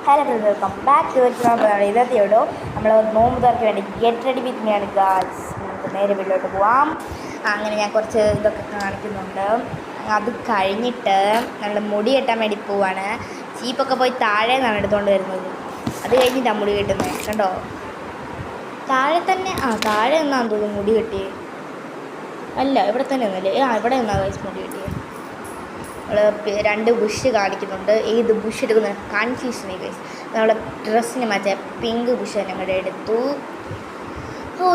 Hello friends, welcome back to ഇന്നത്തെ video നമ്മൾ നോമ്പ് തുറക്ക് വേണ്ടി ഗെറ്റ് റെഡി വിത്ത് മീ ആണ് ഗായ്സ്. നമുക്ക് നേരെ വീട്ടിലോട്ട് പോവാം. അങ്ങനെ ഞാൻ കുറച്ച് ഇതൊക്കെ കാണിക്കുന്നുണ്ട്. അത് കഴിഞ്ഞിട്ട് നമ്മൾ മുടി കെട്ടാൻ വേണ്ടി പോവാണ്. ചീപ്പൊക്കെ പോയി താഴെ നിന്നാണ് എടുത്തുകൊണ്ട് വരുന്നത്. അത് കഴിഞ്ഞിട്ടാണ് മുടി കെട്ടുന്നത്. കണ്ടോ, താഴെ തന്നെ. താഴെ നിന്നാന്ന് തോന്നുന്നു മുടി കെട്ടിയേ. അല്ല, ഇവിടെ തന്നെ ഒന്നല്ലേ. ഇവിടെ നിന്നാണ് ഗൈസ് മുടി കെട്ടിയത്. രണ്ട് ബുഷ് കാണിക്കുന്നുണ്ട്. ഏത് ബുഷ് എടുക്കുന്നത് കൺഫ്യൂഷനായി ഗൈസ്. നമ്മളെ ഡ്രസ്സിന് മറ്റേ പിങ്ക് ബുഷ് തന്നെ അങ്ങോട്ട് എടുത്തു.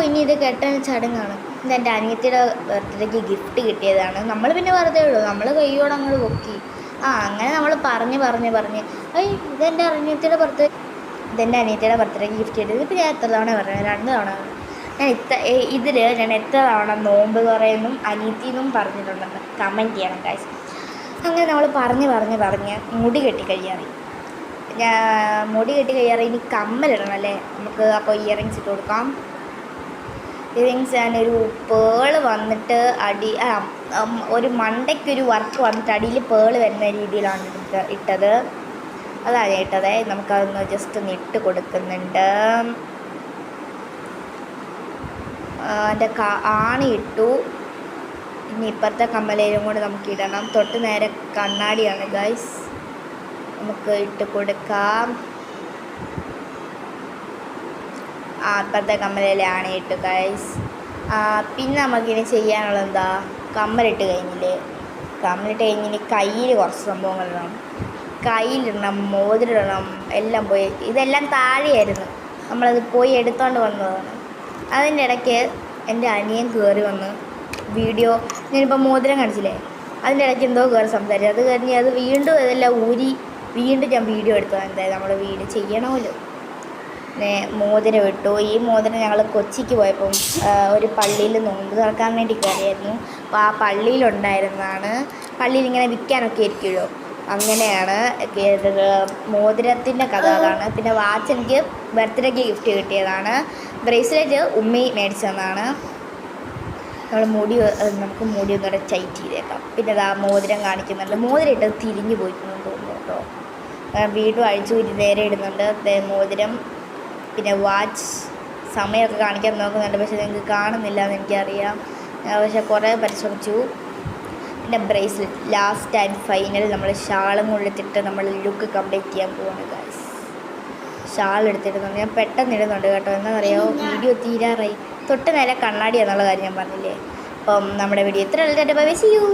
ഇനി ഇത് കെട്ടാൻ ചടങ്ങാണ്. ഇതെൻ്റെ അനിയത്തിയുടെ ബർത്ത്ഡേക്ക് ഗിഫ്റ്റ് കിട്ടിയതാണ്. നമ്മൾ പിന്നെ വെറുതെ ഉള്ളൂ, നമ്മൾ കയ്യോടെ അങ്ങോട്ട് പൊക്കി. അങ്ങനെ നമ്മൾ പറഞ്ഞ് ഇതെൻ്റെ അനിയത്തിയുടെ ബർത്ത്ഡേക്ക് ഗിഫ്റ്റ് കിട്ടിയത്. ഇപ്പോൾ ഞാൻ എത്ര തവണ പറഞ്ഞത്? 2 തവണ. ഞാൻ എത്ര തവണ നോമ്പ് തുറയെന്നും അനിയത്തിന്നും പറഞ്ഞിട്ടുണ്ടെന്ന് കമൻറ്റ് ചെയ്യണം ഗൈസ്. അങ്ങനെ നമ്മൾ പറഞ്ഞ് മുടി കെട്ടി കഴിയാറി. മുടി കെട്ടി കഴിയാറി. ഇനി കമ്മലിടണം അല്ലേ നമുക്ക്. അപ്പോൾ ഇയറിങ്സ് ഇട്ട് കൊടുക്കാം. ഇയറിങ്സ് ഞാനൊരു പേള് വന്നിട്ട് ഒരു മണ്ടയ്ക്കൊരു വർക്ക് വന്നിട്ട് അടിയിൽ പേള് വരുന്ന രീതിയിലാണ് ഇട്ടത്. അതാണ് ഇട്ടത്. നമുക്കതൊന്ന് ജസ്റ്റ് ഒന്ന് ഇട്ട് കൊടുക്കുന്നുണ്ട്. അതിൻ്റെ ആണി ഇട്ടു. ഇനി ഇപ്പുറത്തെ കമ്മലയിലും കൂടെ നമുക്ക് ഇടണം. തൊട്ട് നേരെ കണ്ണാടിയാണ് ഗൈസ്, നമുക്ക് ഇട്ട് കൊടുക്കാം. ഇപ്പുറത്തെ കമ്മലയിലാണ് ഇട്ടു ഗൈസ്. പിന്നെ നമുക്കിനി ചെയ്യാനുള്ളത് എന്താ, കമ്മലിട്ട് കഴിഞ്ഞില്ലേ. കമ്മലിട്ട് കഴിഞ്ഞിനി കയ്യിൽ കുറച്ച് സംഭവങ്ങളിടണം. കയ്യിലിടണം, മോതിരിടണം, എല്ലാം പോയി. ഇതെല്ലാം താഴെയായിരുന്നു, നമ്മളത് പോയി എടുത്തോണ്ട് വന്നതാണ്. അതിൻ്റെ ഇടയ്ക്ക് എൻ്റെ അനിയൻ കയറി വന്ന് വീഡിയോ, ഞാനിപ്പോൾ മോതിരം കാണിച്ചില്ലേ, അതിൻ്റെ ഇടയ്ക്ക് എന്തോ കയറി സംസാരിച്ചു. അത് കഴിഞ്ഞ് അത് വീണ്ടും ഇതെല്ലാം ഊരി വീണ്ടും ഞാൻ വീഡിയോ എടുത്തതാണ്. എന്തായാലും നമ്മൾ വീഡിയോ ചെയ്യണമല്ലോ. മോതിരം ഇട്ടു. ഈ മോതിരം ഞങ്ങൾ കൊച്ചിക്ക് പോയപ്പം ഒരു പള്ളിയിൽ നോമ്പ് തുറക്കാൻ വേണ്ടി കയറിയായിരുന്നു. അപ്പോൾ ആ പള്ളിയിലുണ്ടായിരുന്നതാണ്. പള്ളിയിൽ ഇങ്ങനെ വിൽക്കാനൊക്കെ ഇരിക്കുമല്ലോ, അങ്ങനെയാണ് മോതിരത്തിൻ്റെ കഥ അതാണ്. പിന്നെ വാച്ച് എനിക്ക് ബർത്ത്ഡേക്ക് ഗിഫ്റ്റ് കിട്ടിയതാണ്. ബ്രേസ്ലെറ്റ് ഉമ്മി മേടിച്ചു തന്നതാണ്. നമുക്ക് മുടി ഒന്നുകൂടെ ടൈറ്റ് ചെയ്തേക്കാം. പിന്നെ അതാ മോതിരം കാണിക്കുന്നുണ്ട്. മോതിരം ഇട്ടത് തിരിഞ്ഞു പോയിട്ടുണ്ടെന്ന് തോന്നുന്നു കേട്ടോ. വീണ്ടും അഴിച്ചു നേരെ ഇടുന്നുണ്ട് മോതിരം. പിന്നെ വാച്ച് സമയമൊക്കെ കാണിക്കാൻ നോക്കുന്നുണ്ട്, പക്ഷെ നിങ്ങൾക്ക് കാണുന്നില്ല എന്ന് എനിക്കറിയാം. പക്ഷെ കുറേ പരിശ്രമിച്ചു. പിന്നെ ബ്രേസ്ലെറ്റ്, ലാസ്റ്റ് ആൻഡ് ഫൈനൽ നമ്മൾ ഷാളും കൊണ്ടെടുത്തിട്ട് നമ്മൾ ലുക്ക് കംപ്ലീറ്റ് ചെയ്യാൻ പോവാണ് ഗൈസ്. ഷാൾ എടുത്തിടുന്നുണ്ട്. ഞാൻ പെട്ടെന്ന് ഇടുന്നുണ്ട് കേട്ടോ. എന്താ പറയുക, വീഡിയോ തീരാറായി. തൊട്ട് നേരെ കണ്ണാടി എന്നുള്ള കാര്യം ഞാൻ പറഞ്ഞില്ലേ. അപ്പം നമ്മുടെ വീഡിയോ ഇത്ര ഉള്ളൂ. Bye, see U.